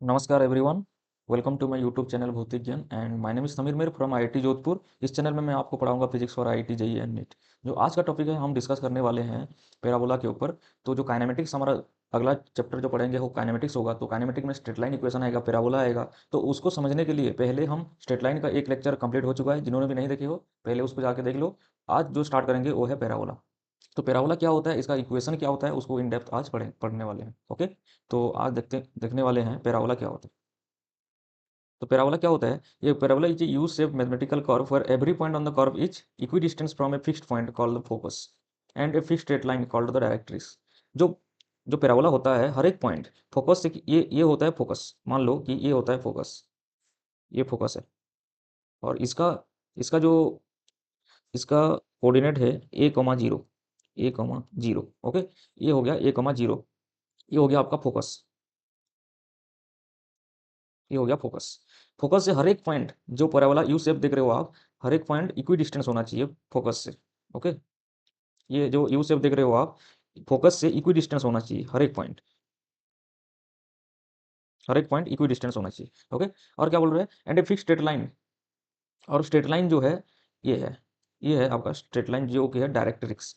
नमस्कार everyone. Welcome to my YouTube channel Bhautik Gyan and my name is Sameer Mir from IIT Jodhpur. इस channel में मैं आपको पढ़ाऊंगा physics for IIT JEE and NEET. जो आज का टॉपिक है हम डिस्कस करने वाले हैं पैराबोला के ऊपर। तो जो काइनेमेटिक्स हमारा अगला चैप्टर जो पढ़ेंगे वो काइनेमेटिक्स होगा। तो काइनेमेटिक में स्ट्रेट लाइन इक्वेशन आएगा, पैराबोला आएगा। तो उसको समझने के लिए पहले हम स्ट्रेट लाइन का एक लेक्चर कंप्लीट हो चुका है, जिन्होंने भी नहीं देखे हो पहले उसको जाके देख लो। आज जो स्टार्ट करेंगे वो है पैराबोला। तो पैराबोला क्या होता है, इसका इक्वेशन क्या होता है, उसको इन डेप्थ आज पढ़ने वाले हैं। ओके, तो आज देखने वाले हैं पैराबोला क्या होता है। तो पैराबोला क्या होता है? ये parabola is use shape mathematical curve for every point on the curve is equidistance from a fixed point called the focus and a fixed straight line called the directrix. जो जो पैराबोला होता है, हर एक point focus से, ये होता है focus. मान लो कि ये होता है फोकस, ये फोकस है। और इसका इसका जो इसका कोऑर्डिनेट है ए कॉमा जीरो, ए कॉमा जीरो। ओके, ये हो गया ए कॉमा जीरो, ये हो गया आपका फोकस, ये हो गया फोकस। फोकस से हर एक पॉइंट, जो पैराबोला यू शेप देख रहे हो आप, हर एक पॉइंट इक्वी डिस्टेंस होना चाहिए फोकस से। ओके, ये जो यू शेप देख रहे हो आप, फोकस से इक्वी डिस्टेंस होना चाहिए हर एक पॉइंट, हर एक पॉइंट इक्वी डिस्टेंस होना चाहिए। ओके, और क्या बोल रहे हैं? And a fix straight line. और स्ट्रेट लाइन जो है, ये है, ये है आपका स्ट्रेट लाइन जो कि है डायरेक्ट्रिक्स।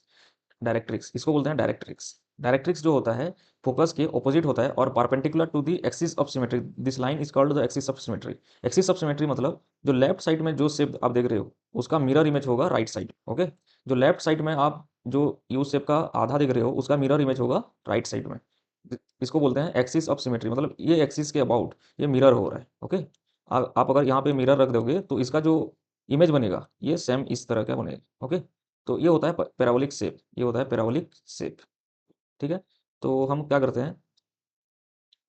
डायरेक्ट्रिक्स इसको बोलते हैं डायरेक्ट्रिक्स। डायरेक्ट्रिक्स जो होता है फोकस के ऑपोजिट होता है और perpendicular to the axis of symmetry. This line is called the axis of symmetry. Axis of symmetry मतलब जो लेफ्ट साइड में जो शेप आप देख रहे हो उसका मिरर इमेज होगा राइट साइड। ओके, जो लेफ्ट साइड में आप जो यू शेप का आधा देख रहे हो उसका मिरर इमेज होगा राइट साइड में। इसको बोलते हैं एक्सिस ऑफ सिमेट्री, मतलब ये एक्सिस के अबाउट ये मिरर हो रहा है। ओके, आप अगर यहाँ पे मिरर रख दोगे तो इसका जो इमेज बनेगा ये सेम इस तरह का बनेगा। ओके, तो ये होता है पैराबोलिक शेप, ये होता है पैराबोलिक शेप। ठीक है, तो हम क्या करते हैं,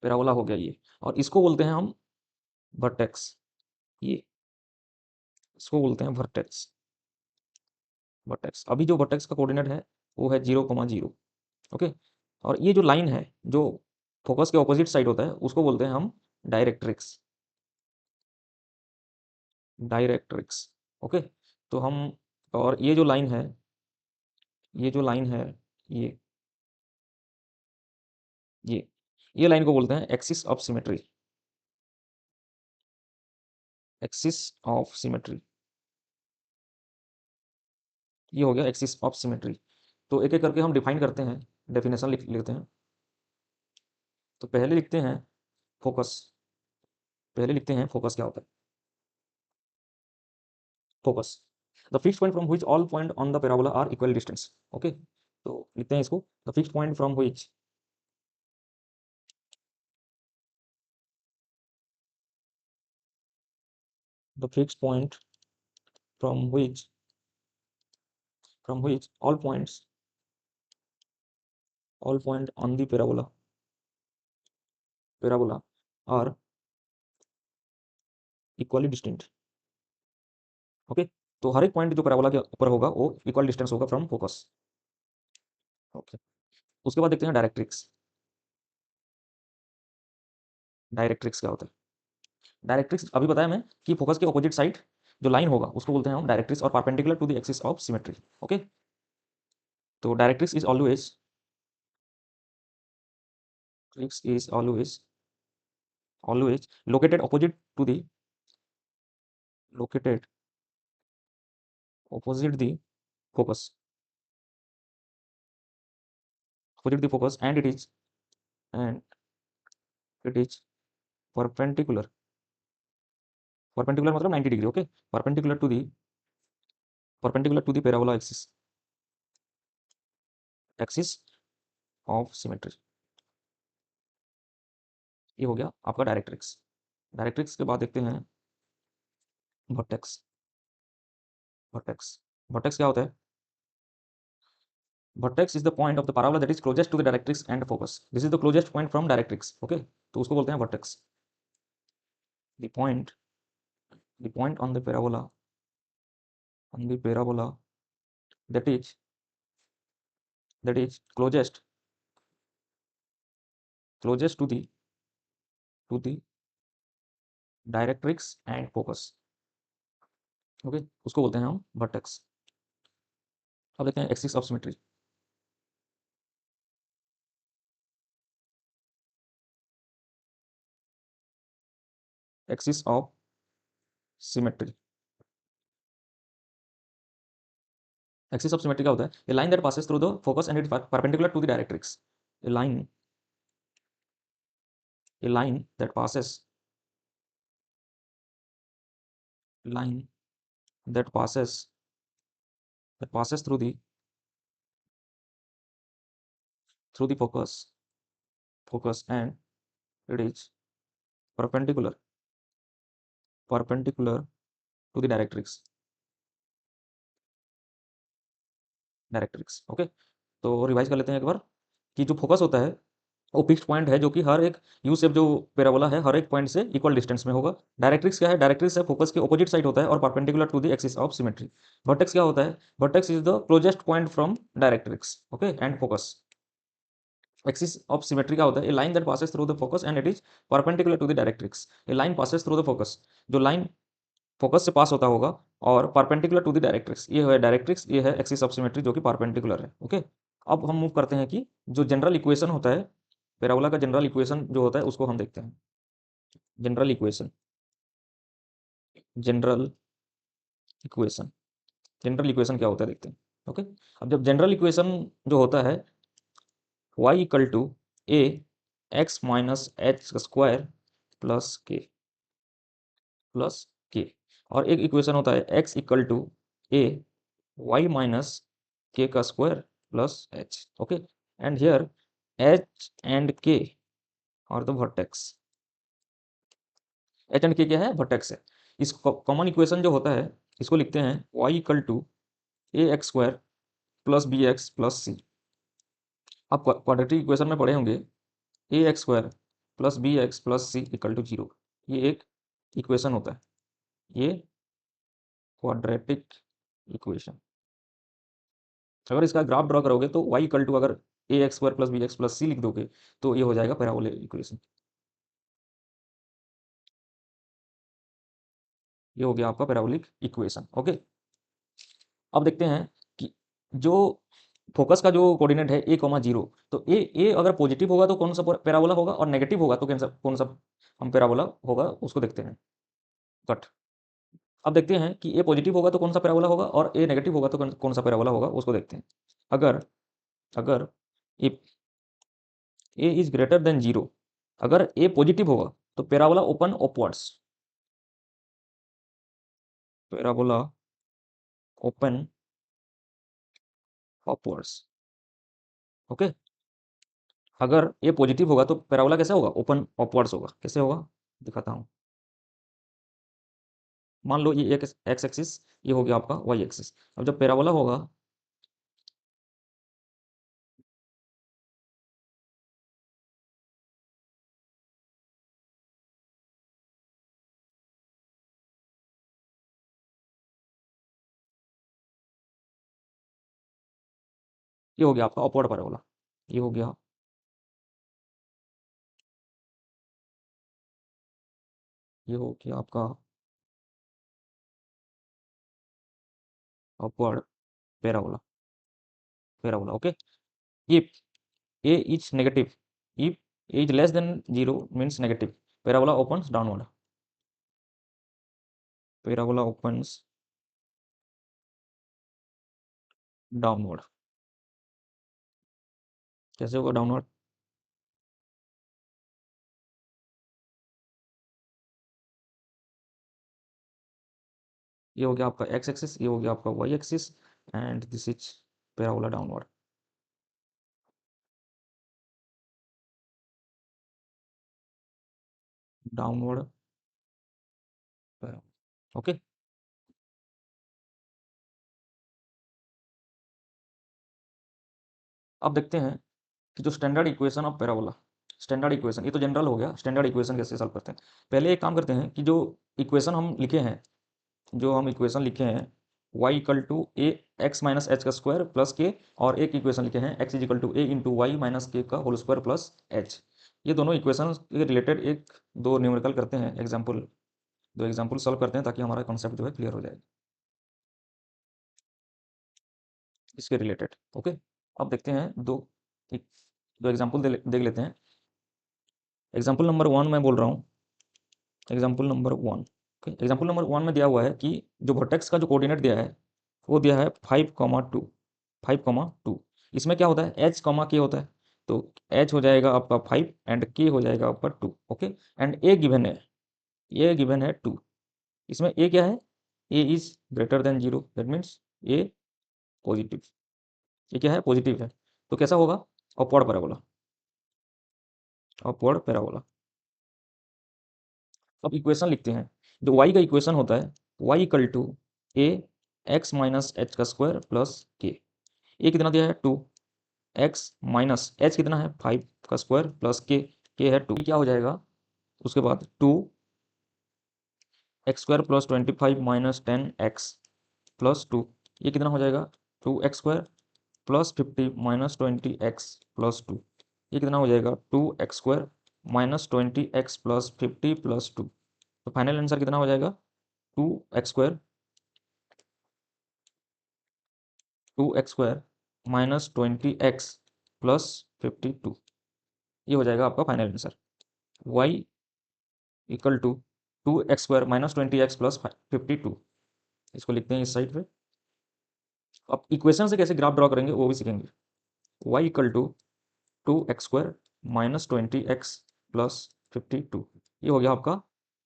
पैराबोला हो गया ये, और इसको बोलते हैं हम वर्टेक्स। ये इसको बोलते हैं वर्टेक्स। वर्टेक्स, अभी जो वर्टेक्स का कोऑर्डिनेट है वो है जीरो कोमा जीरो। ओके, और ये जो लाइन है जो फोकस के ऑपोजिट साइड होता है उसको बोलते हैं हम डायरेक्ट्रिक्स। डायरेक्ट्रिक्स। ओके, तो हम, और ये जो लाइन है, ये जो लाइन है, ये ये ये लाइन को बोलते हैं axis of symmetry. Axis of symmetry, ये हो गया एक्सिस ऑफ सिमेट्री। तो एक एक करके हम डिफाइन करते हैं, डेफिनेशन लिख लेते हैं। तो पहले लिखते हैं फोकस। पहले लिखते हैं फोकस क्या होता है। Focus, the fixed point from which all point on the parabola are equal distance. Okay, तो लिखते हैं इसको, the fixed point from which, the fixed point from which, all point on the parabola, parabola are equally distant. Okay, तो हर एक point जो parabola के ऊपर होगा वो इक्वल डिस्टेंस होगा फ्रॉम फोकस। ओके, उसके बाद देखते हैं डायरेक्ट्रिक्स। डायरेक्ट्रिक्स क्या होता है? डायरेक्ट्रिक्स अभी बताया मैं कि फोकस के ऑपोजिट साइड जो लाइन होगा उसको बोलते हैं हम डायरेक्ट्रिक्स, और perpendicular to the axis of symmetry. Okay, तो directrix is always located opposite to the, located opposite the focus, opposite the focus, and it is perpendicular, perpendicular मतलब 90 degree. Okay, perpendicular to the, perpendicular to the parabola axis, axis of symmetry। ये हो गया आपका directrix. Directrix के बाद देखते हैं vertex. Vertex, vertex क्या होता है? Vertex is the point of the parabola that is closest to the directrix and focus. This is the closest point from directrix. Okay, तो उसको बोलते हैं vertex. The point, the point on the parabola, on the parabola that is, that is closest to the directrix and focus. Okay, उसको बोलते हैं हम vertex. अब देखते हैं axis of symmetry. Axis of symmetry. Axis of symmetry क्या होता है? A line that passes through the focus and it perpendicular to the directrix. A line that line that passes through the focus and it is perpendicular to the directrix. Okay, तो revise कर लेते हैं एक बार कि जो focus होता है वो फिक्स्ड पॉइंट है जो कि हर एक यू शेप जो पैराबोला है हर एक पॉइंट से इक्वल डिस्टेंस में होगा। डायरेक्ट्रिक्स क्या है? डायरेक्ट्रिक्स है फोकस के ऑपोजिट साइड होता है और perpendicular to the axis of symmetry. Vertex क्या होता है? Vertex is the closest point from directrix. Okay, and focus. Axis of symmetry का होता है a line that passes through the focus and it is perpendicular to the directrix. A line passes through the focus, जो लाइन focus से pass होता होगा और perpendicular to the directrix, ये है डायरेक्ट्रिक्स, ये है एक्सिस ऑफ सिमेट्री जो कि परपेंडिकुलर है। ओके, अब हम मूव करते हैं कि जो जनरल इक्वेशन होता है पैराबोला का, जनरल इक्वेशन जो होता है उसको हम देखते हैं। General equation general equation general equation क्या होता है देखते हैं। ओके, अब जब जनरल इक्वेशन जो होता है y equal to a x minus h square plus k, और एक इक्वेशन होता है x equal to a y minus k का square plus h. Okay, and here h and k और द वर्टेक्स। एच एंड के क्या है? Vertex है। इस कॉमन इक्वेशन जो होता है इसको लिखते हैं y equal to a x square plus b x plus c. आप क्वाड्रेटिक इक्वेशन में पढ़े होंगे a x square plus b x plus c equal to 0। ये एक इक्वेशन होता है, ये क्वाड्रेटिक इक्वेशन। अगर इसका ग्राफ ड्रॉ करोगे तो y इक्वल टू अगर a x square plus b x plus c लिख दोगे तो ये हो जाएगा पैराबोलिक इक्वेशन। ये हो गया आपका पैराबोलिक इक्वेशन। ओके, अब देखते हैं कि जो फोकस का जो कोऑर्डिनेट है ए कॉमा 0, तो ए अगर पॉजिटिव होगा तो कौन सा पैराबोला होगा और नेगेटिव होगा तो कौन सा हम पैराबोला होगा उसको देखते हैं। कट। अब देखते हैं कि ए पॉजिटिव होगा तो कौन सा पैराबोला होगा और ए नेगेटिव होगा तो कौन सा पैराबोला होगा उसको देखते हैं। अगर अगर if A is greater than 0, अगर ए पॉजिटिव होगा तो parabola open upwards, parabola open upwards. Okay, अगर ए पॉजिटिव होगा तो पैराबोला कैसे होगा? ओपन अपवर्ड्स होगा। कैसे होगा दिखाता हूँ। मान लो ये एक एक्स एक्सिस, ये हो गया आपका वाई एक्सिस। अब जब पैराबोला होगा, ये हो गया आपका अपवर्ड पैराबोला। ये हो गया आपका upward parabola. Okay, if A is negative, if A is less than 0 means negative, parabola opens downward, parabola opens downward. कैसे होगा डाउनवर्ड? ये हो गया आपका एक्स एक्सिस, ये हो गया आपका y axis, and this is parabola downward. Downward okay. अब देखते हैं कि जो standard equation of parabola, standard equation, ये तो जनरल हो गया, स्टैंडर्ड इक्वेशन कैसे सॉल्व करते हैं। पहले एक काम करते हैं कि जो इक्वेशन हम लिखे हैं, जो हम इक्वेशन लिखे हैं y equal to a x minus h का स्क्वायर प्लस के, और एक इक्वेशन लिखे हैं x is equal to a into y minus k का होल स्क्वायर प्लस एच। ये दोनों इक्वेशन के रिलेटेड एक दो न्यूमेरिकल करते हैं, एग्जाम्पल, दो एग्जाम्पल सॉल्व करते हैं ताकि हमारा कॉन्सेप्ट जो है क्लियर हो जाए इसके रिलेटेड। ओके, अब देखते हैं दो एग्जाम्पल देख लेते हैं। एग्जाम्पल नंबर 1 मैं बोल रहा हूँ example number 1। Okay, example number 1 में दिया हुआ है कि जो वर्टेक्स का जो कोऑर्डिनेट दिया है वो दिया है 5,2, 5,2। इसमें क्या होता है, एच कॉमा के होता है, तो एच हो जाएगा आपका 5 एंड के हो जाएगा आपका 2। ओके, एंड ए गिवन है, ए गिवन है 2। इसमें ए क्या है, a is greater than 0, that means a positive, ये क्या है, पॉजिटिव है। तो कैसा होगा, अपवर्ड पैराबोला, अपवर्ड पैराबोला। अब इक्वेशन लिखते हैं, जो y का इक्वेशन होता है y equal to a x minus h का स्क्वायर प्लस के। ए कितना दिया है 2, एक्स माइनस एच कितना है 5 का स्क्वायर प्लस के है 2, क्या हो जाएगा उसके बाद 2 x square plus 25 minus 10 x plus 2, ये कितना हो जाएगा 2 x square plus 50 minus 20 x plus 2, ये कितना हो जाएगा 2 x square minus 20 x plus 50 plus 2। तो फाइनल आंसर कितना हो जाएगा 2 x square, 2 x square minus 20 x plus 52, ये हो जाएगा आपका final answer. Y equal to 2 x square minus 20 x plus 52, इसको लिखते हैं इस साइड पे। अब इक्वेशन से कैसे ग्राफ ड्रॉ करेंगे वो भी सीखेंगे। Y equal to 2 x square minus 20 x plus 52, ये हो गया आपका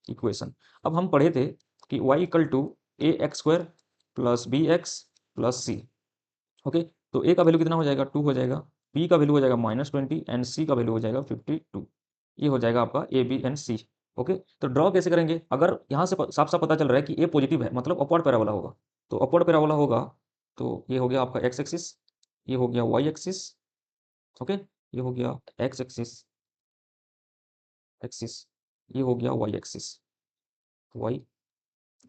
इक्वेशन। अब हम पढ़े थे कि y equal to a x square plus bx plus c. Okay, तो ए का वैल्यू कितना हो जाएगा 2 हो जाएगा, बी का वैल्यू हो जाएगा -20 एंड सी का वैल्यू हो जाएगा 52, ये हो जाएगा आपका a b and c. Okay, तो ड्रॉ कैसे करेंगे, अगर यहाँ से साफ साफ पता चल रहा है कि ए पॉजिटिव है मतलब अपवर्ड पैराबोला होगा, तो अपवर्ड पैराबोला होगा तो ये हो गया आपका एक्स एक्सिस, ये हो गया वाई एक्सिस। ओके, ये हो गया एक्स एक्सिस, एक्सिस, ये हो गया वाई एक्सिस, वाई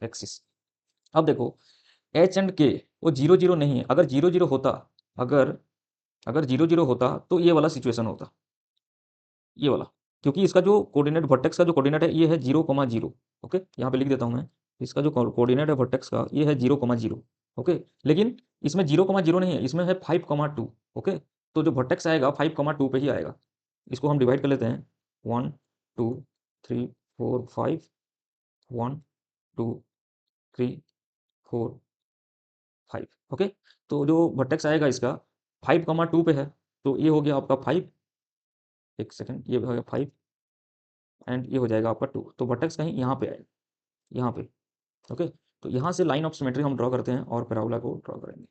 एक्सिस। अब देखो एच एंड के वो 0 0 नहीं है, अगर 0 0 होता, अगर अगर 0 0 होता तो ये वाला सिचुएशन होता, ये वाला, क्योंकि इसका जो कोऑर्डिनेट वर्टेक्स का जो कोऑर्डिनेट है ये है 0,0। ओके, यहाँ पे लिख देता हूँ मैं, इसका जो कोऑर्डिनेट है वर्टेक्स का ये है 0,0। ओके, लेकिन इसमें 0,0 नहीं है, इसमें है 5,2। ओके, तो जो वर्टेक्स आएगा 5,2 पे ही आएगा। इसको हम डिवाइड कर लेते हैं, 1 2 3 4 5, 1 2 3 4 5। ओके, तो जो वर्टेक्स आएगा इसका 5,2 पे है, तो ये हो गया आपका 5, एक सेकेंड, ये हो गया 5 एंड ये हो जाएगा आपका 2, तो वर्टेक्स कहीं यहाँ पे आएगा, यहाँ पे। ओके, तो यहाँ से लाइन ऑफ सिमेट्री हम ड्रॉ करते हैं और पैराबोला को ड्रॉ करेंगे,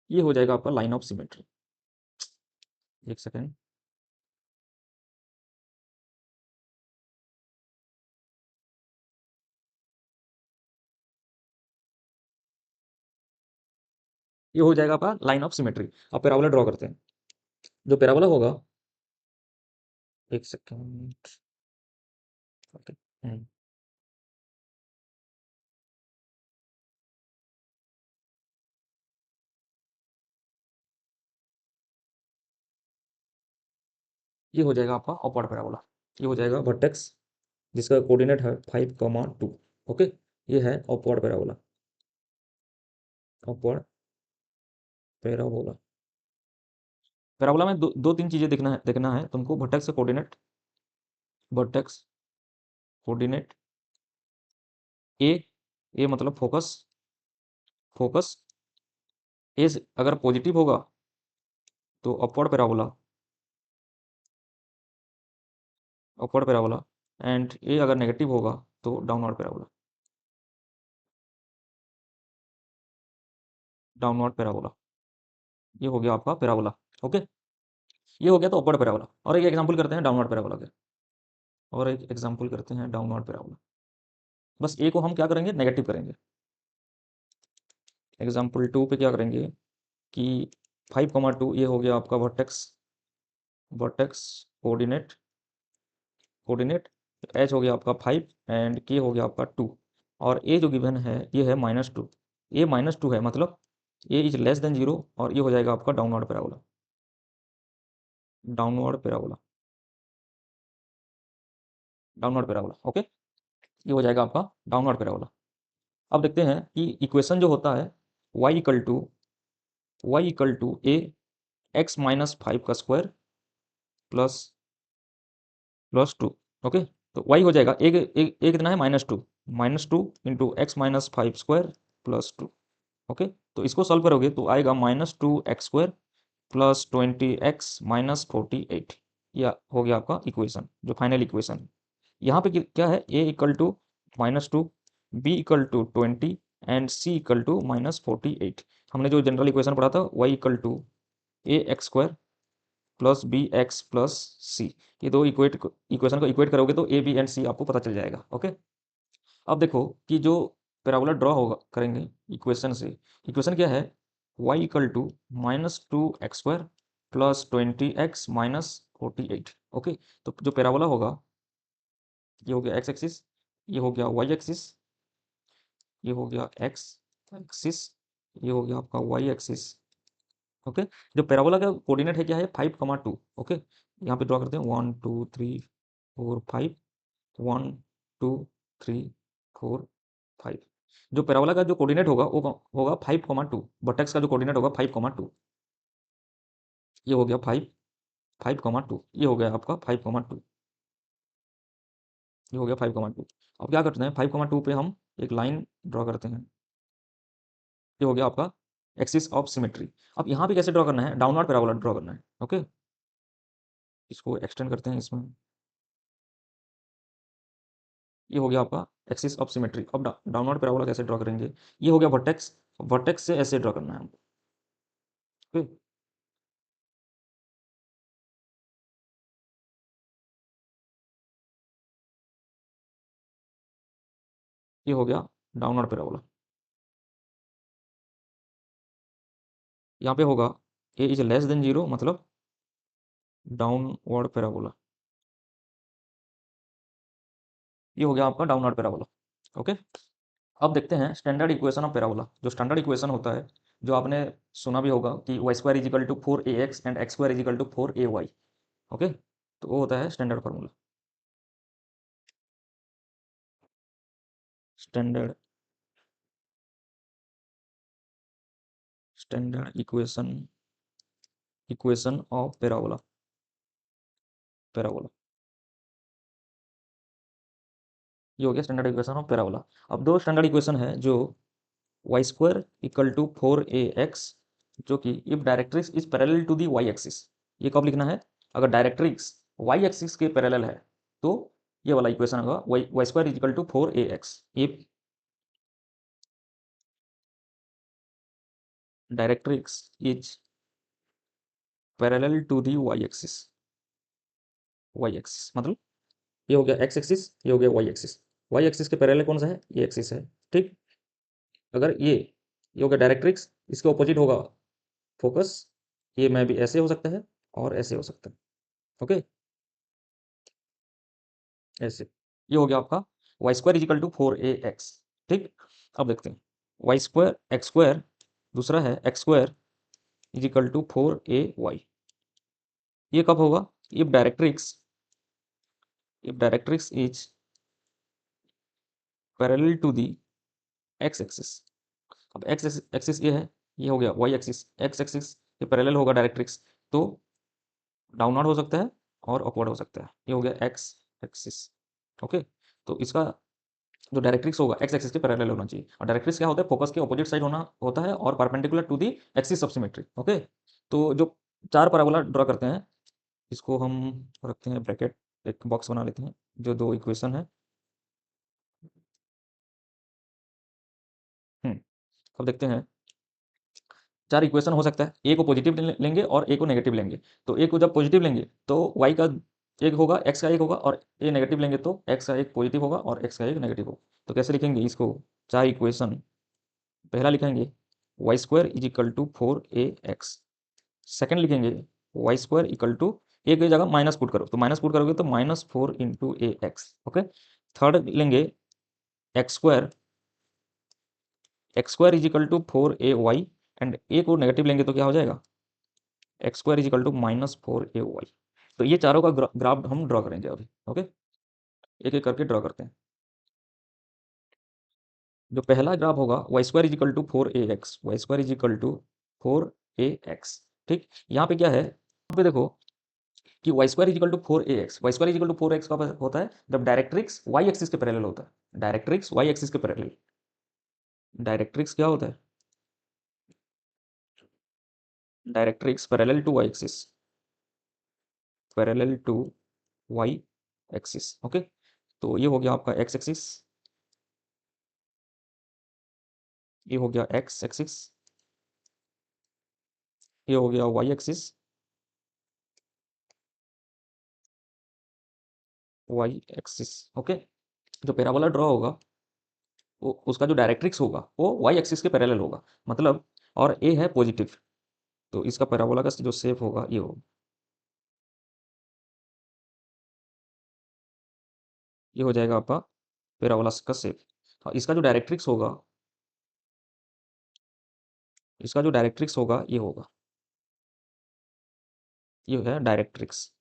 ये हो जाएगा आपका लाइन ऑफ सिमेट्री। एक सेकेंड, ये हो जाएगा आपका लाइन ऑफ सिमेट्री। अब पैराबोला ड्रॉ करते हैं, जो पैराबोला होगा, एक सेकेंड। ओके, ये हो जाएगा आपका अपवर्ड पैराबोला, ये हो जाएगा वर्टेक्स जिसका कोऑर्डिनेट है 5,2। ओके, ये है upward parabola, upward parabola. Parabola में दो तीन चीजें देखना है तुमको, वर्टेक्स का coordinate, vertex coordinate a, a मतलब फोकस, फोकस ए अगर पॉजिटिव होगा तो upward parabola, upward parabola, and a अगर नेगेटिव होगा तो डाउनवर्ड पैराबोला, डाउनवर्ड पैराबोला, ये हो गया आपका पैराबोला। ओके, ये हो गया तो अपवर्ड पैराबोला। और एक एग्जांपल करते हैं डाउनवर्ड पैराबोला के, और एक एग्जांपल करते हैं डाउनवर्ड पैराबोला। बस ए को हम क्या करेंगे, नेगेटिव करेंगे। एग्जांपल 2 पे क्या करेंगे कि 5,2 ये हो गया आपका vertex, vertex coordinate, coordinate H हो गया आपका 5 एंड के हो गया आपका 2, और ए जो गिवन है ये है -2, ए -2 है मतलब ए इज लेस देन 0, और ये हो जाएगा आपका downward parabola, downward parabola, downward parabola. Okay, ये हो जाएगा आपका डाउनवर्ड पैराबोला। अब देखते हैं कि इक्वेशन जो होता है y equal to a x minus 5 का स्क्वायर प्लस प्लस 2। ओके, तो y हो जाएगा एक कितना है -2 into x minus 5 square plus 2। Okay, तो इसको सॉल्व करोगे तो आएगा -2x² प्लस 20x माइनस 48। यह हो गया आपका इक्वेशन, जो फाइनल इक्वेशन है। यहाँ पे क्या है, a equal to -2, b equal to 20 and c equal to -48। हमने जो जनरल इक्वेशन पढ़ा था, y equal to ax² plus b x plus c, ये दो इक्वेशन को इक्वेट करोगे तो ए बी एंड सी आपको पता चल जाएगा। ओके, अब देखो कि जो पैराबोला ड्रॉ होगा करेंगे इक्वेशन से, इक्वेशन क्या है, y equal to -2x² plus 20x minus 48। Okay, तो जो पैराबोला होगा, ये हो गया एक्स एक्सिस, ये हो गया वाई एक्सिस, ये हो गया एक्स एक्सिस, ये हो गया आपका वाई एक्सिस। ओके, जो पैराबोला का कोऑर्डिनेट है क्या है, 5,2। ओके, यहाँ पे ड्रॉ करते हैं 1 2 3 4 5, 1 2 3 4 5। जो पैराबोला का जो कोऑर्डिनेट होगा वो होगा 5,2, वर्टेक्स का जो कोऑर्डिनेट होगा 5,2। ये हो गया 5,2, ये हो गया आपका 5,2, ये हो गया 5,2। अब क्या करते हैं, 5,2 पे हम एक लाइन ड्रॉ करते हैं। ये हो गया आपका एक्सिस ऑफ सिमेट्री। अब यहाँ पे कैसे ड्रॉ करना है, डाउनवर्ड पैराबोला ड्रॉ करना है। ओके, इसको एक्सटेंड करते हैं इसमें। ये हो गया आपका एक्सिस ऑफ सिमेट्री। अब डाउनवर्ड पैराबोला कैसे ड्रॉ करेंगे, ये हो गया वर्टेक्स, वर्टेक्स से ऐसे ड्रॉ करना है हमको। ओके, ये हो गया डाउनवर्ड पैराबोला। यहाँ पे होगा ए इज लेस देन 0, मतलब डाउनवर्ड पैराबोला। ये हो गया आपका डाउनवर्ड पैराबोला। ओके, अब देखते हैं स्टैंडर्ड इक्वेशन ऑफ पैराबोला। जो स्टैंडर्ड इक्वेशन होता है, जो आपने सुना भी होगा कि y² is equal to 4ax and x² is equal to 4ay। Okay, तो वो होता है standard formula, standard standard equation, equation of parabola, parabola. ये हो गया स्टैंडर्ड इक्वेशन ऑफ पैराबोला। अब दो स्टैंडर्ड इक्वेशन है, जो y² इक्वल टू 4ax, जो कि if directrix is parallel to the y axis. ये कब लिखना है, अगर डायरेक्ट्रिक्स y एक्सिस के पैरेलल है तो ये वाला इक्वेशन होगा y² equal to 4ax। If directrix is parallel to the y axis, y axis मतलब ये हो गया x एक्सिस, ये हो गया y एक्सिस। y एक्सिस के पैरेलल कौन सा है, ये एक्सिस है। ठीक, अगर ये हो गया डायरेक्ट्रिक्स, इसके ऑपोजिट होगा फोकस। ये में भी ऐसे हो सकता है और ऐसे हो सकता है। ओके, ऐसे। ये हो गया आपका y² इजिकल टू 4ax। ठीक, अब देखते हैं y² x², दूसरा है x² इजिकल टू 4ay। ये कब होगा, if directrix is parallel to the x axis. अब x एक्सिस ये है, ये हो गया y एक्सिस, x एक्सिस ये पैरेलल होगा डायरेक्ट्रिक्स, तो डाउनवर्ड हो सकता है और अपवर्ड हो सकता है। ये हो गया x एक्सिस। ओके, तो इसका जो डायरेक्ट्रिक्स होगा एक्स एक्सिस के पैरेलल होना चाहिए। और डायरेक्ट्रिक्स क्या होता है, फोकस के ऑपोजिट साइड होना होता है और perpendicular to the axis of symmetry. Okay, तो जो चार पैराबोला ड्रॉ करते हैं, इसको हम रखते हैं ब्रैकेट, एक बॉक्स बना लेते हैं, जो दो इक्वेशन है। अब देखते हैं, चार इक्वेशन हो सकता है, ए को पॉजिटिव लेंगे और ए को नेगेटिव लेंगे। तो ए को जब पॉजिटिव लेंगे तो वाई का एक होगा, एक्स का एक होगा, और ए नेगेटिव लेंगे तो एक्स का एक पॉजिटिव होगा और एक्स का एक नेगेटिव होगा। तो कैसे लिखेंगे इसको, चार इक्वेशन, पहला लिखेंगे y² is equal to 4ax। Second लिखेंगे y² इक्वल टू, ए की जगह माइनस पुट करो, तो माइनस पुट करोगे तो -4 into a x. Okay, third लेंगे x² is equal to 4ay, and a को नेगेटिव लेंगे तो क्या हो जाएगा, x² is equal to -4ay। तो ये चारों का ग्राफ हम ड्रॉ करेंगे अभी। ओके, एक एक करके ड्रॉ करते हैं। जो पहला ग्राफ होगा y² is equal to 4ax, y² is equal to 4ax। ठीक, यहाँ पे क्या है, यहाँ पे देखो कि y square is equal to 4ax, y square is equal to 4x कब होता है? जब डायरेक्ट्रिक्स वाई एक्सिस के पैरेलल होता है। डायरेक्ट्रिक्स वाई एक्सिस के पैरेलल। डायरेक्ट्रिक्स क्या होता है? Directrix parallel to y axis, parallel to y axis. Okay, तो ये हो गया आपका एक्स एक्सिस, ये हो गया एक्स एक्सिस, ये हो गया y axis, y axis. Okay, जो पैराबोला ड्रॉ होगा वो उसका जो डायरेक्ट्रिक्स होगा वो वाई एक्सिस के पैरेलल होगा, मतलब, और ए है पॉजिटिव, तो इसका पैराबोला का जो शेप होगा ये होगा, ये हो जाएगा आपका पैराबोला का शेप। और इसका जो डायरेक्ट्रिक्स होगा, इसका जो डायरेक्ट्रिक्स होगा ये होगा, ये है डायरेक्ट्रिक्स,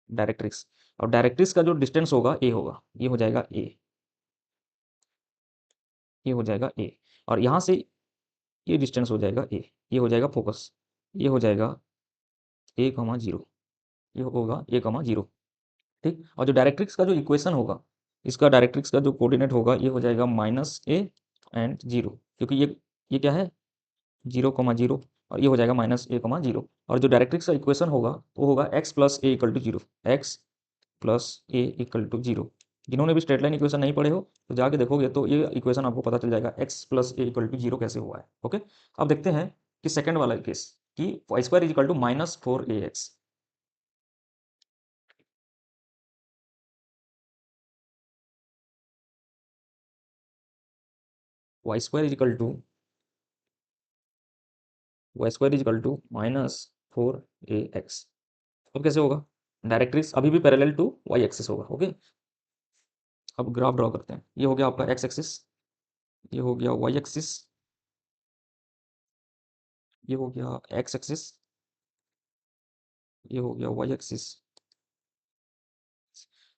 डायरेक्ट्रिक्स। और डायरेक्ट्रिक्स का जो डिस्टेंस होगा ए होगा, ये हो जाएगा ए, ये हो जाएगा ए। और यहाँ से ये डिस्टेंस हो जाएगा ए, ये हो जाएगा फोकस, ये हो जाएगा ए कमा जीरो, ये होगा ए कमा जीरो। ठीक, और जो डायरेक्ट्रिक्स का जो इक्वेशन होगा, इसका डायरेक्ट्रिक्स का जो कोऑर्डिनेट होगा ये हो जाएगा माइनस ए एंड जीरो, क्योंकि ये क्या है, जीरो कमा जीरो, और ये हो जाएगा माइनस ए कमा जीरो। और जो डायरेक्ट्रिक्स का इक्वेशन होगा वो होगा x plus a equal to zero, x plus a equal to zero. जिन्होंने भी स्ट्रेट लाइन इक्वेशन नहीं पढ़े हो तो जाके देखोगे तो ये इक्वेशन आपको पता चल जाएगा, x plus a equal to zero कैसे हुआ है। ओके, अब देखते हैं कि सेकंड वाला केस, कि y square is equal to minus 4ax। Y square is equal to, y square is equal to -4ax। अब कैसे होगा? डायरेक्ट्रिक्स अभी भी पैरेलल टू वाई एक्सिस होगा। ओके, अब ग्राफ ड्रॉ करते हैं। ये हो गया आपका एक्स एक्सिस, ये हो गया वाई एक्सिस, ये हो गया एक्स एक्सिस, ये हो गया वाई एक्सिस।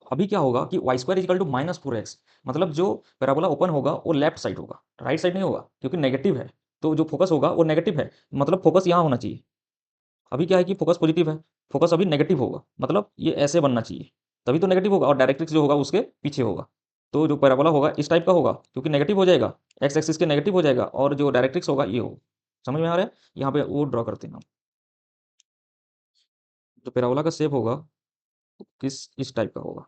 अभी क्या होगा कि y square is equal to -4x, मतलब जो पैराबोला ओपन होगा वो लेफ्ट साइड होगा, राइट साइड नहीं होगा, क्योंकि नेगेटिव है, तो जो फोकस होगा वो नेगेटिव है, मतलब फोकस यहाँ होना चाहिए। अभी क्या है कि फोकस पॉजिटिव है, फोकस अभी नेगेटिव होगा, मतलब ये ऐसे बनना चाहिए, तभी तो नेगेटिव होगा, और डायरेक्ट्रिक्स जो होगा उसके पीछे होगा। तो जो पैराबोला होगा इस टाइप का होगा, क्योंकि नेगेटिव हो जाएगा, एक्स एक्सिस के नेगेटिव हो जाएगा, और जो डायरेक्ट्रिक्स होगा ये होगा। समझ में आ रहा है? यहाँ पे वो ड्रॉ करते हैं हम। जो पैराबोला का शेप होगा किस इस टाइप का होगा।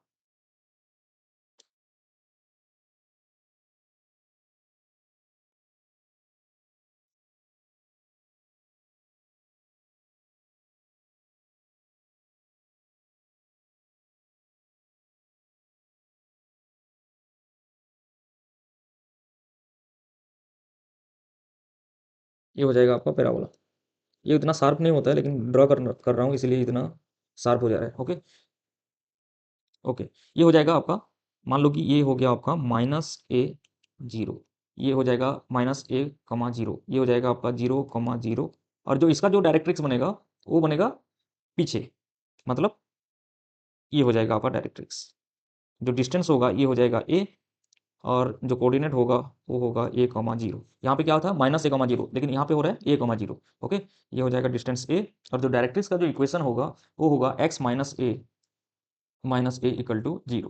ये हो जाएगा आपका पैराबोला। ये इतना शार्प नहीं होता है, लेकिन ड्रॉ कर रहा हूँ इसीलिए इतना शार्प हो जा रहा है। ओके, ओके, ये हो जाएगा आपका, मान लो कि ये हो गया आपका -a 0, ये हो जाएगा -a,0, ये हो जाएगा आपका 0,0, और जो इसका जो डायरेक्ट्रिक्स बनेगा वो बनेगा पीछे, मतलब ये हो जाएगा आपका डायरेक्ट्रिक्स। जो डिस्टेंस होगा ये हो जाएगा a, और जो कोऑर्डिनेट होगा वो होगा a,0। यहाँ पे क्या था -a,0, लेकिन यहाँ पे हो रहा है a,0। ओके, ये हो जाएगा डिस्टेंस a, और जो डायरेक्ट्रिक्स का जो इक्वेशन होगा वो होगा x - a equal to 0।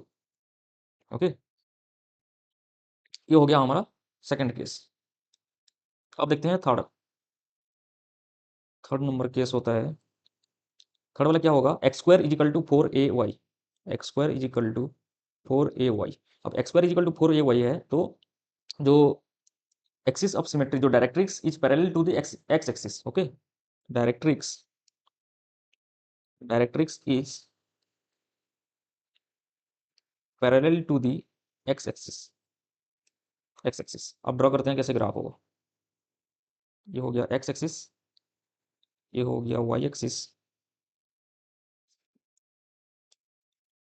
Okay, ये हो गया हमारा सेकंड केस। अब देखते हैं थर्ड। थर्ड नंबर केस होता है, थर्ड वाला क्या होगा, x square is equal to 4ay, x square is equal to 4ay। अब x square is equal to 4ay है, तो जो एक्सिस ऑफ सिमेट्री, जो directrix is parallel to the x axis. Okay, directrix, directrix is parallel to the x axis, x axis. अब draw करते हैं कैसे graph होगा। ये हो गया एक्स एक्सिस, ये हो गया वाई एक्सिस,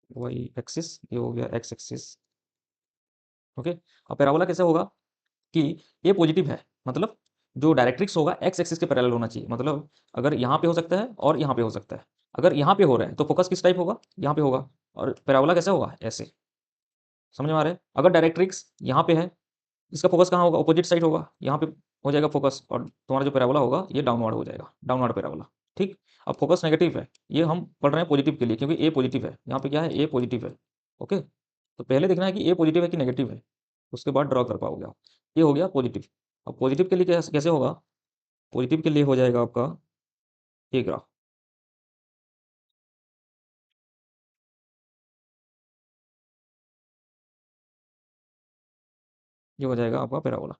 वाई एक्सिस, ये हो गया एक्स एक्सिस। ओके, अब पैराबोला कैसे होगा कि ये पॉजिटिव है, मतलब जो डायरेक्ट्रिक्स होगा एक्स एक्सिस के पैरेलल होना चाहिए, मतलब अगर यहाँ पे हो सकता है और यहाँ पे हो सकता है। अगर यहाँ पे हो रहा है तो फोकस किस टाइप होगा, यहाँ पे होगा, और पैराबोला कैसे होगा, ऐसे। समझ में आ रहा है? अगर डायरेक्ट्रिक्स यहाँ पे है, इसका फोकस कहाँ होगा, अपोजिट साइड होगा, यहाँ पे हो जाएगा फोकस, और तुम्हारा जो पैराबोला होगा ये डाउनवर्ड हो जाएगा, डाउनवर्ड पैराबोला। ठीक। अब फोकस नेगेटिव है, ये हम पढ़ रहे हैं पॉजिटिव के लिए, क्योंकि ए पॉजिटिव है, यहाँ पे क्या है, ए पॉजिटिव है। ओके, तो पहले देखना है कि ए पॉजिटिव है कि नेगेटिव है, उसके बाद ड्रॉ कर पाओगे आप। ये हो गया पॉजिटिव। अब पॉजिटिव के लिए कैसे होगा, पॉजिटिव के लिए हो जाएगा आपका ये ग्राफ, ये हो जाएगा आपका पैराबोला।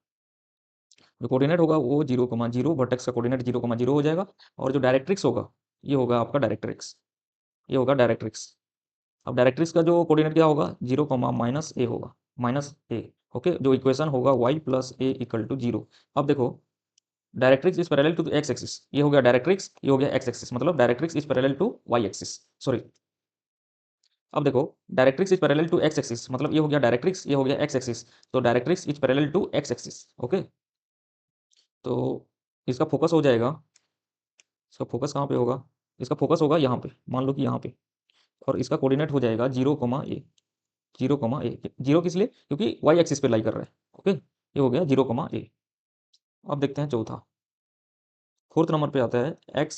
जो कोऑर्डिनेट होगा वो 0,0, वर्टेक्स का कोऑर्डिनेट 0,0 हो जाएगा, और जो डायरेक्ट्रिक्स होगा ये होगा आपका डायरेक्ट्रिक्स, ये होगा डायरेक्ट्रिक्स। अब डायरेक्ट्रिक्स का जो कोऑर्डिनेट क्या होगा, 0,-a होगा, -a। ओके, जो इक्वेशन होगा y plus a equal to 0। अब देखो, directrix is parallel to x axis, ये हो गया डायरेक्ट्रिक्स, ये हो गया एक्स एक्सिस, मतलब directrix is parallel to y axis, sorry. अब देखो, directrix is parallel to x axis, मतलब ये हो गया डायरेक्ट्रिक्स, ये हो गया एक्स एक्सिस, तो directrix is parallel to x axis. Okay, तो इसका फोकस हो जाएगा, इसका फोकस कहाँ पे होगा, इसका फोकस होगा यहाँ पे, मान लो कि यहाँ पे, और इसका कोऑर्डिनेट हो जाएगा 0,a, 0,a। जीरो किस लिए, क्योंकि वाई एक्सिस पे लाई कर रहा है। ओके, ये हो गया 0,a। अब देखते हैं चौथा, फोर्थ नंबर पे आता है x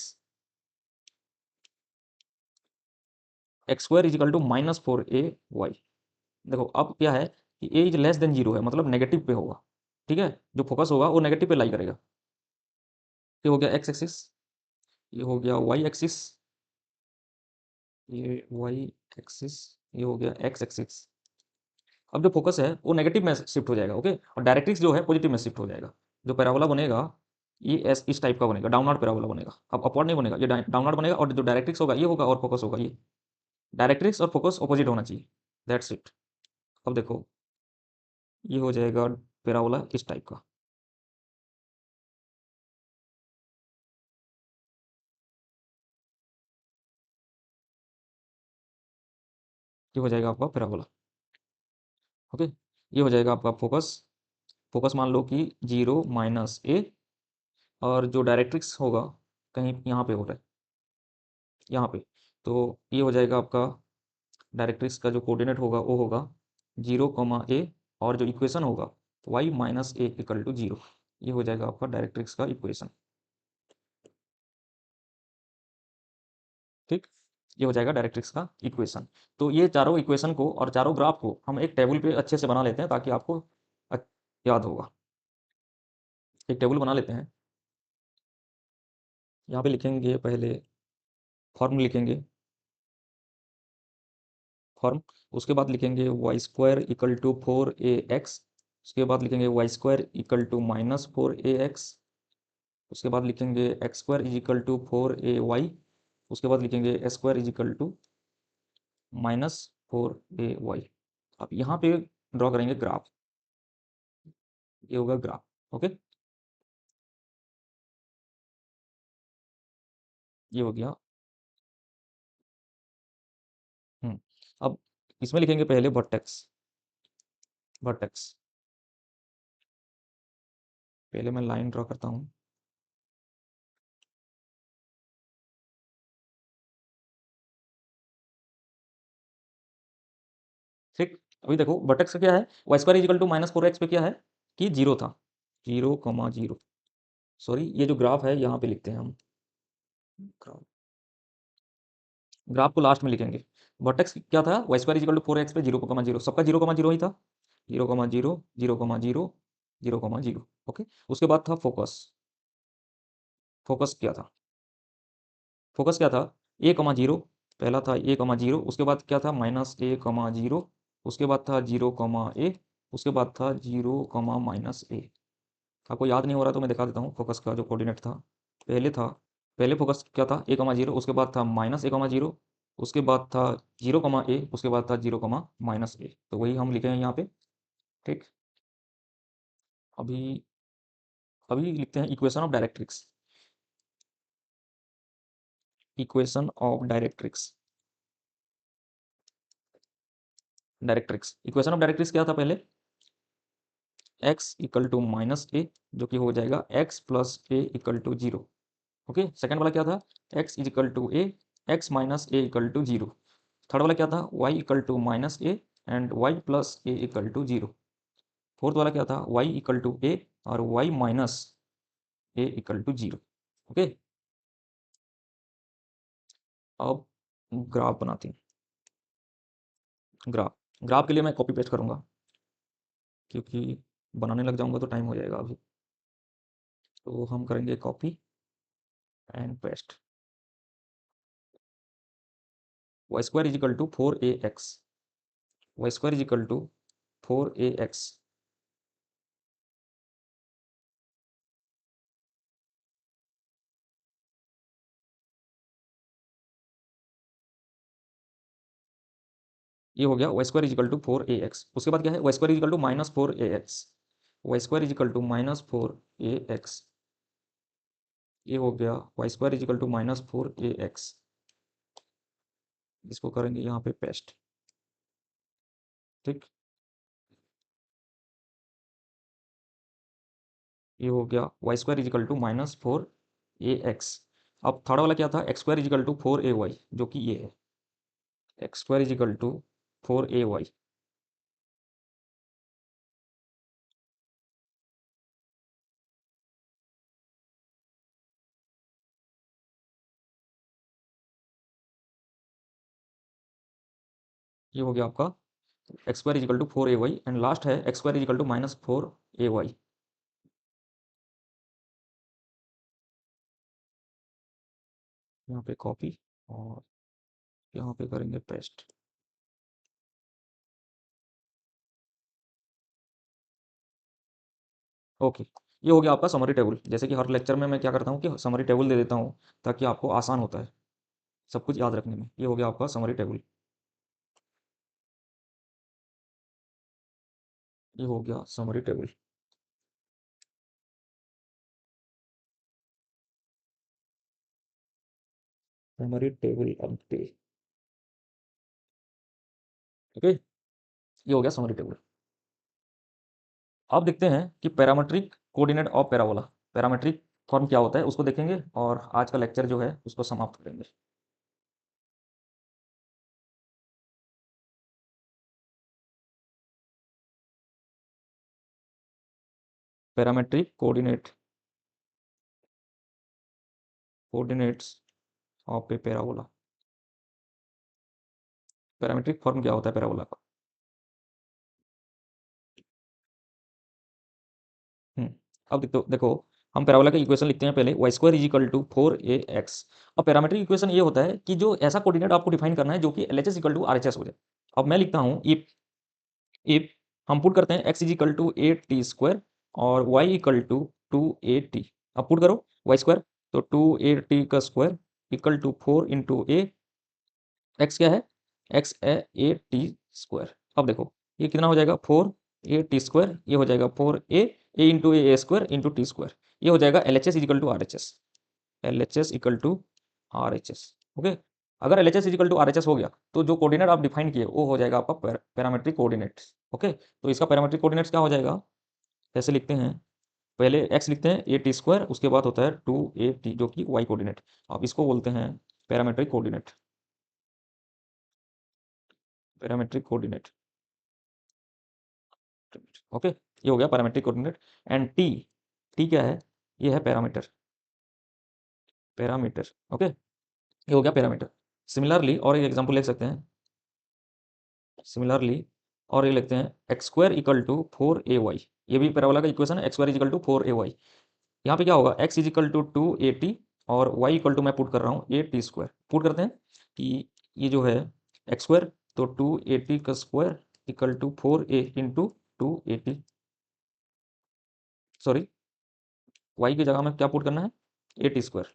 square is equal to -4ay। देखो अब क्या है कि ए इज लेस देन 0 है, मतलब नेगेटिव पे होगा। ठीक है, जो फोकस होगा वो नेगेटिव पे लाई करेगा। ये हो गया एक्स एक्सिस, ये हो गया वाई एक्सिस, ये वाई एक्सिस, ये हो गया एक्स एक्सिस। अब जो फोकस है वो नेगेटिव में शिफ्ट हो जाएगा। ओके, और डायरेक्ट्रिक्स जो है पॉजिटिव में शिफ्ट हो जाएगा। जो पैराबोला बनेगा ये इस टाइप का बनेगा, डाउनवर्ड पैराबोला बनेगा। अब अपवर्ड नहीं बनेगा, ये डाउनवर्ड बनेगा, और जो डायरेक्ट्रिक्स होगा ये होगा, और फोकस होगा ये। डायरेक्ट्रिक्स और फोकस ऑपोजिट होना चाहिए, दैट्स इट। अब देखो, ये हो जाएगा पैराबोला इस टाइप का, ये हो जाएगा आपका पैराबोला। ओके, ये हो जाएगा आपका फोकस, फोकस मान लो कि 0 - a, और जो डायरेक्ट्रिक्स होगा कहीं यहाँ पे हो रहा है, यहाँ पे, तो ये हो जाएगा आपका डायरेक्ट्रिक्स का जो कोऑर्डिनेट होगा वो होगा 0,a, और जो इक्वेशन होगा y - a = 0। ये हो जाएगा आपका डायरेक्ट्रिक्स का इक्वेशन। ठीक, ये हो जाएगा डायरेक्ट्रिक्स का इक्वेशन। तो ये चारों इक्वेशन को और चारों ग्राफ को हम एक टेबल पे अच्छे से बना लेते हैं, ताकि आपको अ- याद होगा। एक टेबल बना लेते हैं, यहाँ पे लिखेंगे पहले फॉर्म लिखेंगे, फॉर्म, उसके बाद लिखेंगे y² = 4ax, उसके बाद लिखेंगे y² = -4ax, उसके बाद लिखेंगे x² = 4ay, उसके बाद लिखेंगे s² = -4ay। अब यहाँ पे ड्रॉ करेंगे ग्राफ, ये होगा ग्राफ। ओके, ये हो गया। अब इसमें लिखेंगे पहले वर्टेक्स, वर्टेक्स, पहले मैं लाइन ड्रॉ करता हूँ। ठीक, अभी देखो वर्टेक्स का क्या है, y² = -4x पे क्या है कि 0 था, 0,0। सॉरी, ये जो ग्राफ है यहाँ पे लिखते हैं हम, ग्राफ, ग्राफ को लास्ट में लिखेंगे। वर्टेक्स क्या था, y² = 4x पे 0,0, सबका 0,0 ही था, 0,0, 0,0, 0,0। ओके, उसके बाद था फोकस, फोकस क्या था, फोकस क्या था, a,0, पहला था a,0, उसके बाद क्या था -a,0, उसके बाद था 0,a, उसके बाद था 0,-a। आपको याद नहीं हो रहा तो मैं दिखा देता हूँ, फोकस का जो कोऑर्डिनेट था, पहले था, पहले फोकस क्या था a,0, उसके बाद था -a,0, उसके बाद था 0,a, उसके बाद था 0,-a। तो वही हम लिखे हैं यहाँ पे। ठीक, अभी अभी लिखते हैं equation of directrix, equation of directrix, directrix, equation of directrix क्या था पहले, x = -a, जो कि हो जाएगा x + a = 0। ओके, सेकंड वाला क्या था, x = a, x - a = 0। Third वाला क्या था, y = -a and y + a = 0। Fourth वाला क्या था, y = a और y - a = 0। ओके, अब ग्राफ बनाते हैं। ग्राफ के लिए मैं कॉपी पेस्ट करूँगा, क्योंकि बनाने लग जाऊँगा तो टाइम हो जाएगा अभी। तो हम करेंगे copy and paste. Y square is equal to 4ax, y square is equal to 4ax। ये हो गया y square is equal to 4ax। उसके बाद क्या है, y square is equal to -4ax, y square is equal to -4ax। ये हो गया y square is equal to -4ax। इसको करेंगे यहाँ पे पेस्ट। ठीक, ये हो गया y square is equal to -4ax। अब थर्ड वाला क्या था, x square is equal to 4ay, जो कि ये है x square is equal to 4ay। ये हो गया आपका x square is equal to 4ay, and last है x square is equal to -4ay। यहाँ पे कॉपी और यहाँ पे करेंगे पेस्ट। ओके, ये हो गया आपका समरी टेबल। जैसे कि हर लेक्चर में मैं क्या करता हूँ कि समरी टेबल दे देता हूँ, ताकि आपको आसान होता है सब कुछ याद रखने में। ये हो गया आपका समरी टेबल। ये हो गया summary table. Summary table update. Okay, ये हो गया समरी टेबल। अब देखते हैं कि parametric coordinate of parabola, parametric form क्या होता है उसको देखेंगे, और आज का लेक्चर जो है उसको समाप्त करेंगे। Parametric coordinates of A parabola. Parametric form क्या होता है पैराबोला का। हम्म, अब देखो हम पैराबोला का इक्वेशन लिखते हैं पहले, y square is equal to 4ax। अब पैरामेट्रिक इक्वेशन ये होता है कि जो ऐसा कोऑर्डिनेट आपको डिफाइन करना है जो कि L H S equal to R H S हो जाए। अब मैं लिखता हूँ इफ हम पुट करते हैं x is equal to 8t² और y इक्वल टू 2at। अब पुट करो वाई स्क्वायर, तो 2at का square equal to 4 into a, x क्या है, एक्स है ए टी स्क्वायर। अब देखो ये कितना हो जाएगा, 4a t², ये हो जाएगा 4a into a square into t square. ये हो जाएगा L H S is equal to R H S, L H S equal to R H S. Okay, अगर L H S is equal to R H S हो गया तो जो coordinate आप define किए वो हो जाएगा आपका पैरामेट्रिक कोऑर्डिनेट्स। ओके, तो इसका पैरामेट्रिक कोऑर्डिनेट्स क्या हो जाएगा, कैसे लिखते हैं, पहले एक्स लिखते हैं a t², उसके बाद होता है 2at जो कि वाई कोऑर्डिनेट। अब इसको बोलते हैं parametric coordinate, parametric coordinate. Okay, ये हो गया parametric coordinate. And T, T क्या है, ये है पैरामीटर, पैरामीटर। ओके, ये हो गया पैरामीटर। सिमिलरली और एक एग्जांपल लिख सकते हैं, सिमिलरली और ये लिखते हैं x square equal to 4ay। ये भी पैराबोला का इक्वेशन है, x square equal to 4ay। यहाँ पे क्या होगा, x is equal to 2at और y इक्वल टू मैं पुट कर रहा हूँ a t²। पुट करते हैं कि ये जो है एक्स स्क्वायर, तो 2at का square equal to 4a into 2at, sorry y की जगह में क्या पुट करना है, a t²,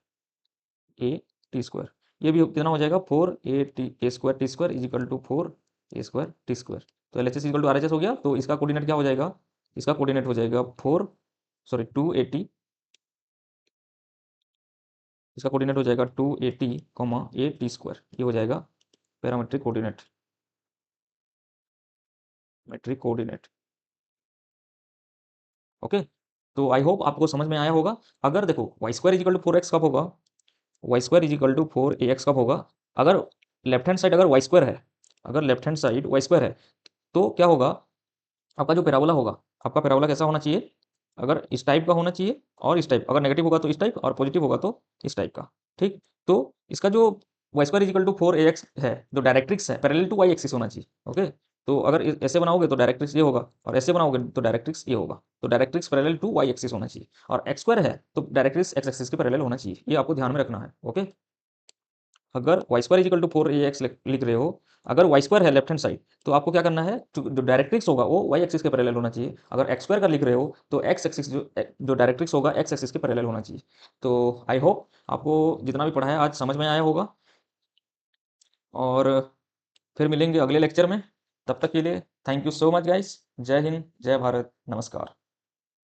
ये भी कितना हो जाएगा 4a² is equal to 4a²t²। तो L H S equal to R H S हो गया, तो इसका कोऑर्डिनेट क्या हो जाएगा, इसका कोऑर्डिनेट हो जाएगा 2at, इसका कोऑर्डिनेट हो जाएगा 2at कॉमा a t²। ये हो जाएगा parametric coordinate, metric coordinate. Okay, तो आई होप आपको समझ में आया होगा। अगर देखो Y square is equal to 4x कब होगा, Y square is equal to 4ax कब होगा, अगर लेफ्ट हैंड साइड अगर वाई स्क्वायर है, अगर left hand side y square है, तो क्या होगा, आपका जो पैराबोला होगा, आपका पैराबोला कैसा होना चाहिए, अगर इस टाइप का होना चाहिए, और इस टाइप, अगर नेगेटिव होगा तो इस टाइप, और पॉजिटिव होगा तो इस टाइप का। ठीक, तो इसका जो Y square is equal to 4ax है, जो डायरेक्ट्रिक्स है पैरेलल टू वाई एक्सिस होना चाहिए। ओके, तो अगर ऐसे बनाओगे तो डायरेक्ट्रिक्स ये होगा, और ऐसे बनाओगे तो डायरेक्ट्रिक्स ये होगा। तो directrix parallel to y axis होना चाहिए, और एक्स स्क्वायर है तो डायरेक्ट्रिक्स एक्स एक्सिस के पैरेलल होना चाहिए। ये आपको ध्यान में रखना है। ओके, अगर y square is equal to 4ax लिख रहे हो, अगर वाई स्क्वायर है लेफ्ट हैंड साइड, तो आपको क्या करना है, जो डायरेक्ट्रिक्स होगा वो वाई एक्सिस के पैरेलल होना चाहिए। अगर एक्स स्क्वायर का लिख रहे हो तो एक्स एक्सिस जो डायरेक्ट्रिक्स होगा एक्स एक्सिस के पैरेलल होना चाहिए। तो आई होप आपको जितना भी पढ़ा है आज समझ में आया होगा, और फिर मिलेंगे अगले लेक्चर में। तब तक के लिए thank you so much guys. जय हिंद, जय भारत, नमस्कार।